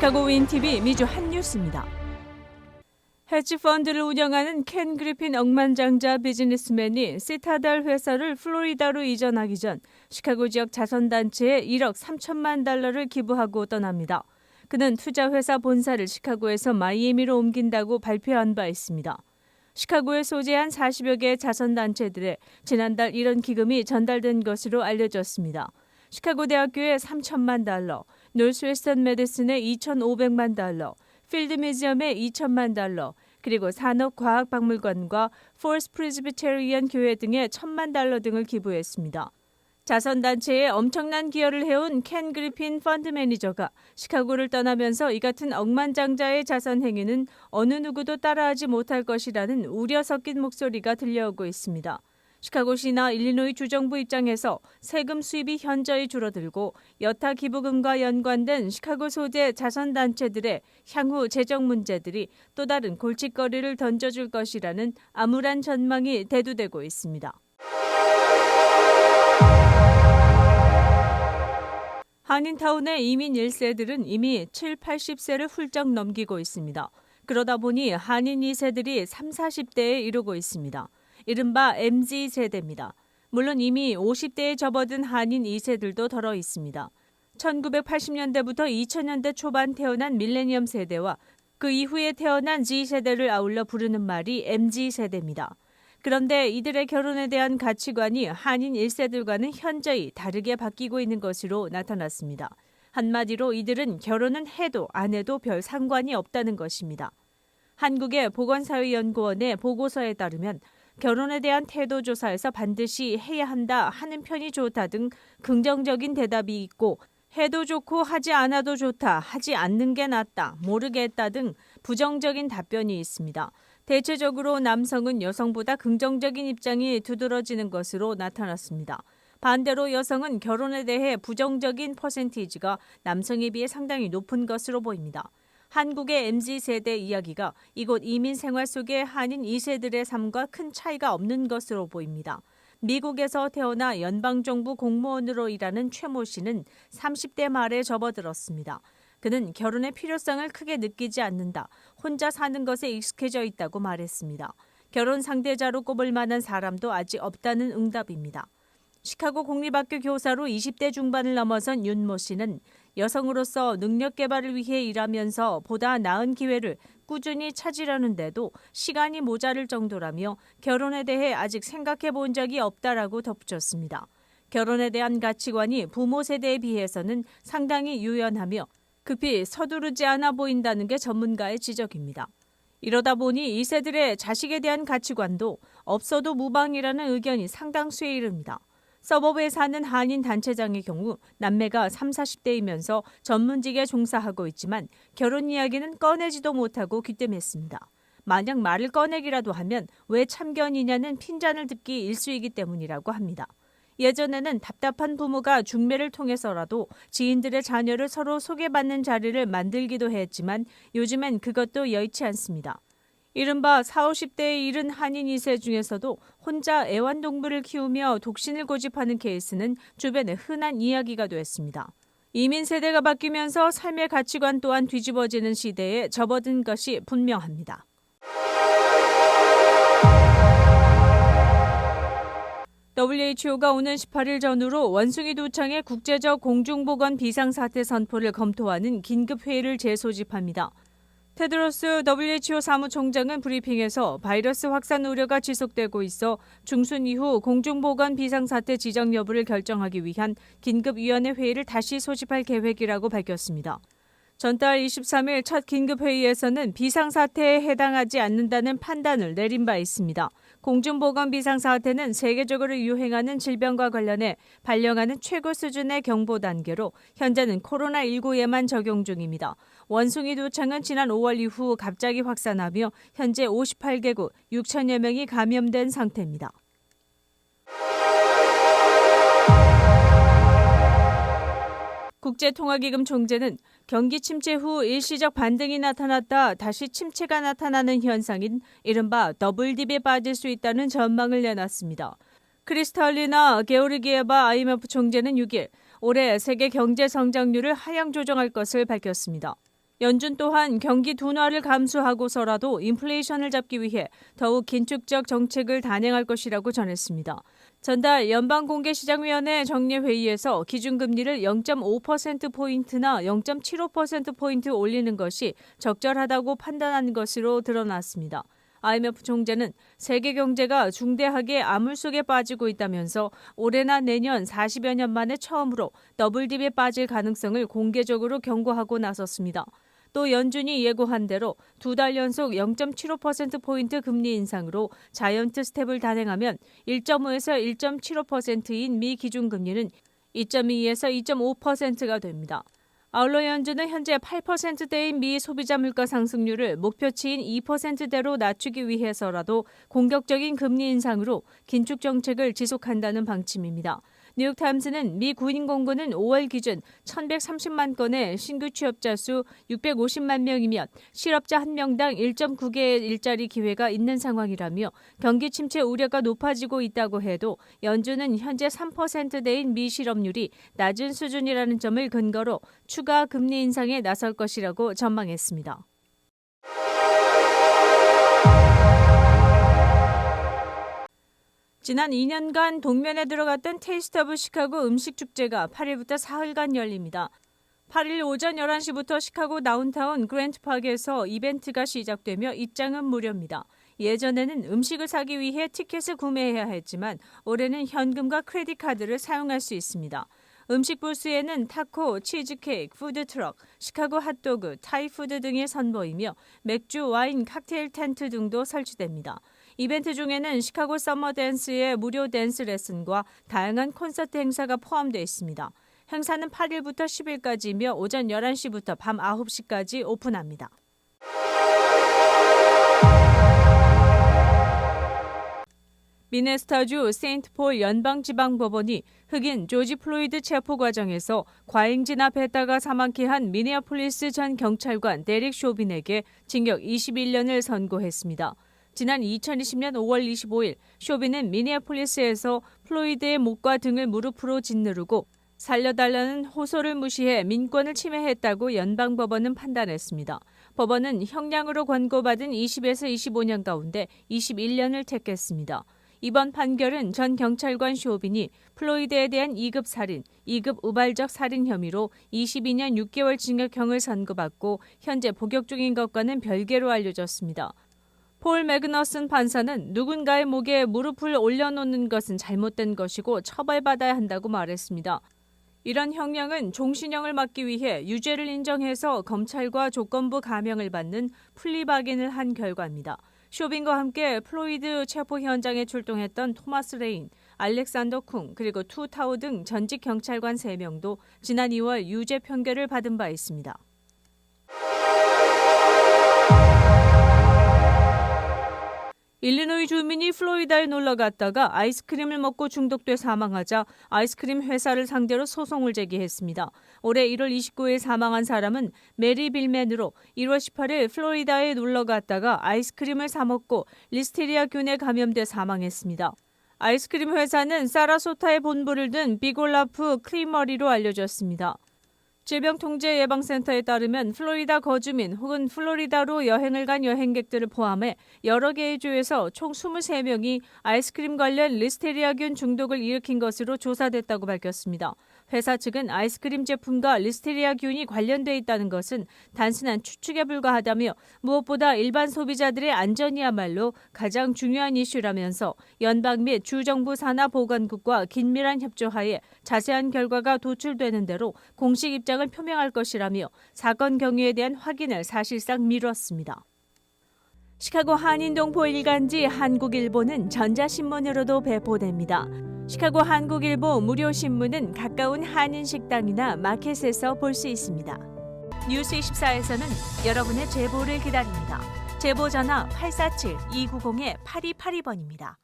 시카고 윈TV 미주 한뉴스입니다. 헤지펀드를 운영하는 켄 그리핀 억만장자 비즈니스맨이 시타달 회사를 플로리다로 이전하기 전 시카고 지역 자선단체에 1억 3천만 달러를 기부하고 떠납니다. 그는 투자회사 본사를 시카고에서 마이애미로 옮긴다고 발표한 바 있습니다. 시카고에 소재한 40여 개의 자선단체들에 지난달 이런 기금이 전달된 것으로 알려졌습니다. 시카고 대학교에 3천만 달러, 노스웨스턴 메디슨에 2,500만 달러, 필드 뮤지엄에 2천만 달러, 그리고 산업과학박물관과 폴스 프레스비테리안 교회 등에 1,000만 달러 등을 기부했습니다. 자선단체에 엄청난 기여를 해온 켄 그리핀 펀드 매니저가 시카고를 떠나면서 이 같은 억만장자의 자선 행위는 어느 누구도 따라하지 못할 것이라는 우려 섞인 목소리가 들려오고 있습니다. 시카고시나 일리노이 주정부 입장에서 세금 수입이 현저히 줄어들고 여타 기부금과 연관된 시카고 소재 자선단체들의 향후 재정 문제들이 또 다른 골칫거리를 던져줄 것이라는 암울한 전망이 대두되고 있습니다. 한인타운의 이민 1세들은 이미 7, 80세를 훌쩍 넘기고 있습니다. 그러다 보니 한인 2세들이 3, 40대에 이르고 있습니다. 이른바 MZ세대입니다. 물론 이미 50대에 접어든 한인 2세들도 덜어 있습니다. 1980년대부터 2000년대 초반 태어난 밀레니엄 세대와 그 이후에 태어난 Z세대를 아울러 부르는 말이 MZ세대입니다. 그런데 이들의 결혼에 대한 가치관이 한인 1세들과는 현저히 다르게 바뀌고 있는 것으로 나타났습니다. 한마디로 이들은 결혼은 해도 안 해도 별 상관이 없다는 것입니다. 한국의 보건사회연구원의 보고서에 따르면 결혼에 대한 태도 조사에서 반드시 해야 한다 하는 편이 좋다 등 긍정적인 대답이 있고 해도 좋고 하지 않아도 좋다, 하지 않는 게 낫다, 모르겠다 등 부정적인 답변이 있습니다. 대체적으로 남성은 여성보다 긍정적인 입장이 두드러지는 것으로 나타났습니다. 반대로 여성은 결혼에 대해 부정적인 퍼센티지가 남성에 비해 상당히 높은 것으로 보입니다. 한국의 MZ세대 이야기가 이곳 이민 생활 속의 한인 2세들의 삶과 큰 차이가 없는 것으로 보입니다. 미국에서 태어나 연방정부 공무원으로 일하는 최모 씨는 30대 말에 접어들었습니다. 그는 결혼의 필요성을 크게 느끼지 않는다. 혼자 사는 것에 익숙해져 있다고 말했습니다. 결혼 상대자로 꼽을 만한 사람도 아직 없다는 응답입니다. 시카고 공립학교 교사로 20대 중반을 넘어선 윤모 씨는 여성으로서 능력 개발을 위해 일하면서 보다 나은 기회를 꾸준히 찾으려는데도 시간이 모자랄 정도라며 결혼에 대해 아직 생각해 본 적이 없다라고 덧붙였습니다. 결혼에 대한 가치관이 부모 세대에 비해서는 상당히 유연하며 급히 서두르지 않아 보인다는 게 전문가의 지적입니다. 이러다 보니 2세들의 자식에 대한 가치관도 없어도 무방이라는 의견이 상당수에 이릅니다. 서버브에 사는 한인 단체장의 경우 남매가 3, 40대이면서 전문직에 종사하고 있지만 결혼 이야기는 꺼내지도 못하고 귀뜸했습니다. 만약 말을 꺼내기라도 하면 왜 참견이냐는 핀잔을 듣기 일쑤이기 때문이라고 합니다. 예전에는 답답한 부모가 중매를 통해서라도 지인들의 자녀를 서로 소개받는 자리를 만들기도 했지만 요즘엔 그것도 여의치 않습니다. 이른바 40, 50대에 이른 한인 2세 중에서도 혼자 애완동물을 키우며 독신을 고집하는 케이스는 주변에 흔한 이야기가 됐습니다. 이민 세대가 바뀌면서 삶의 가치관 또한 뒤집어지는 시대에 접어든 것이 분명합니다. WHO가 오는 18일 전후로 원숭이 두창의 국제적 공중보건 비상사태 선포를 검토하는 긴급회의를 재소집합니다. 테드로스 WHO 사무총장은 브리핑에서 바이러스 확산 우려가 지속되고 있어 중순 이후 공중보건 비상사태 지정 여부를 결정하기 위한 긴급위원회 회의를 다시 소집할 계획이라고 밝혔습니다. 전달 23일 첫 긴급회의에서는 비상사태에 해당하지 않는다는 판단을 내린 바 있습니다. 공중보건 비상사태는 세계적으로 유행하는 질병과 관련해 발령하는 최고 수준의 경보 단계로 현재는 코로나19에만 적용 중입니다. 원숭이 두창은 지난 5월 이후 갑자기 확산하며 현재 58개국 6천여 명이 감염된 상태입니다. 국제통화기금 총재는 경기 침체 후 일시적 반등이 나타났다 다시 침체가 나타나는 현상인 이른바 더블딥에 빠질 수 있다는 전망을 내놨습니다. 크리스탈리나 게오르기에바 IMF 총재는 6일 올해 세계 경제 성장률을 하향 조정할 것을 밝혔습니다. 연준 또한 경기 둔화를 감수하고서라도 인플레이션을 잡기 위해 더욱 긴축적 정책을 단행할 것이라고 전했습니다. 전달 연방공개시장위원회 정례회의에서 기준금리를 0.5%포인트나 0.75%포인트 올리는 것이 적절하다고 판단한 것으로 드러났습니다. IMF 총재는 세계 경제가 중대하게 암울 속에 빠지고 있다면서 올해나 내년 40여 년 만에 처음으로 더블딥에 빠질 가능성을 공개적으로 경고하고 나섰습니다. 또 연준이 예고한 대로 2달 연속 0.75%포인트 금리 인상으로 자이언트 스텝을 단행하면 1.5에서 1.75%인 미 기준금리는 2.2에서 2.5%가 됩니다. 아울러 연준은 현재 8%대인 미 소비자 물가 상승률을 목표치인 2%대로 낮추기 위해서라도 공격적인 금리 인상으로 긴축 정책을 지속한다는 방침입니다. 뉴욕타임스는 미 군인 공고는 5월 기준 1,130만 건의 신규 취업자 수 650만 명이면 실업자 1명당 1.9개의 일자리 기회가 있는 상황이라며 경기 침체 우려가 높아지고 있다고 해도 연준은 현재 3%대인 미 실업률이 낮은 수준이라는 점을 근거로 추가 금리 인상에 나설 것이라고 전망했습니다. 지난 2년간 동면에 들어갔던 테이스트 오브 시카고 음식 축제가 8일부터 사흘간 열립니다. 8일 오전 11시부터 시카고 다운타운 그랜트파크에서 이벤트가 시작되며 입장은 무료입니다. 예전에는 음식을 사기 위해 티켓을 구매해야 했지만 올해는 현금과 크레딧 카드를 사용할 수 있습니다. 음식 부스에는 타코, 치즈케이크, 푸드트럭, 시카고 핫도그, 타이푸드 등이 선보이며 맥주, 와인, 칵테일 텐트 등도 설치됩니다. 이벤트 중에는 시카고 서머 댄스의 무료 댄스 레슨과 다양한 콘서트 행사가 포함되어 있습니다. 행사는 8일부터 10일까지이며 오전 11시부터 밤 9시까지 오픈합니다. 미네소타주 세인트폴 연방지방법원이 흑인 조지 플로이드 체포 과정에서 과잉 진압했다가 사망케 한 미네아폴리스 전 경찰관 데릭 쇼빈에게 징역 21년을 선고했습니다. 지난 2020년 5월 25일 쇼빈은 미네아폴리스에서 플로이드의 목과 등을 무릎으로 짓누르고 살려달라는 호소를 무시해 민권을 침해했다고 연방법원은 판단했습니다. 법원은 형량으로 권고받은 20에서 25년 가운데 21년을 택했습니다. 이번 판결은 전 경찰관 쇼빈이 플로이드에 대한 2급 살인, 2급 우발적 살인 혐의로 22년 6개월 징역형을 선고받고 현재 복역 중인 것과는 별개로 알려졌습니다. 폴 매그너슨 판사는 누군가의 목에 무릎을 올려놓는 것은 잘못된 것이고 처벌받아야 한다고 말했습니다. 이런 형량은 종신형을 막기 위해 유죄를 인정해서 검찰과 조건부 감형을 받는 플리바겐을 한 결과입니다. 쇼빈과 함께 플로이드 체포 현장에 출동했던 토마스 레인, 알렉산더 쿵, 그리고 투 타우 등 전직 경찰관 3명도 지난 2월 유죄 판결을 받은 바 있습니다. 일리노이 주민이 플로리다에 놀러 갔다가 아이스크림을 먹고 중독돼 사망하자 아이스크림 회사를 상대로 소송을 제기했습니다. 올해 1월 29일 사망한 사람은 메리 빌맨으로 1월 18일 플로리다에 놀러 갔다가 아이스크림을 사 먹고 리스테리아균에 감염돼 사망했습니다. 아이스크림 회사는 사라소타에 본부를 둔 비골라프 크리머리로 알려졌습니다. 질병통제예방센터에 따르면 플로리다 거주민 혹은 플로리다로 여행을 간 여행객들을 포함해 여러 개의 주에서 총 23명이 아이스크림 관련 리스테리아균 중독을 일으킨 것으로 조사됐다고 밝혔습니다. 회사 측은 아이스크림 제품과 리스테리아균이 관련돼 있다는 것은 단순한 추측에 불과하다며 무엇보다 일반 소비자들의 안전이야말로 가장 중요한 이슈라면서 연방 및 주정부 산하 보건국과 긴밀한 협조하에 자세한 결과가 도출되는 대로 공식 입장을 표명할 것이라며 사건 경위에 대한 확인을 사실상 미뤘습니다. 시카고 한인동포 일간지 한국일보는 전자신문으로도 배포됩니다. 시카고 한국일보 무료 신문은 가까운 한인 식당이나 마켓에서 볼 수 있습니다. 뉴스24에서는 여러분의 제보를 기다립니다. 제보 전화 847-290-8282번입니다.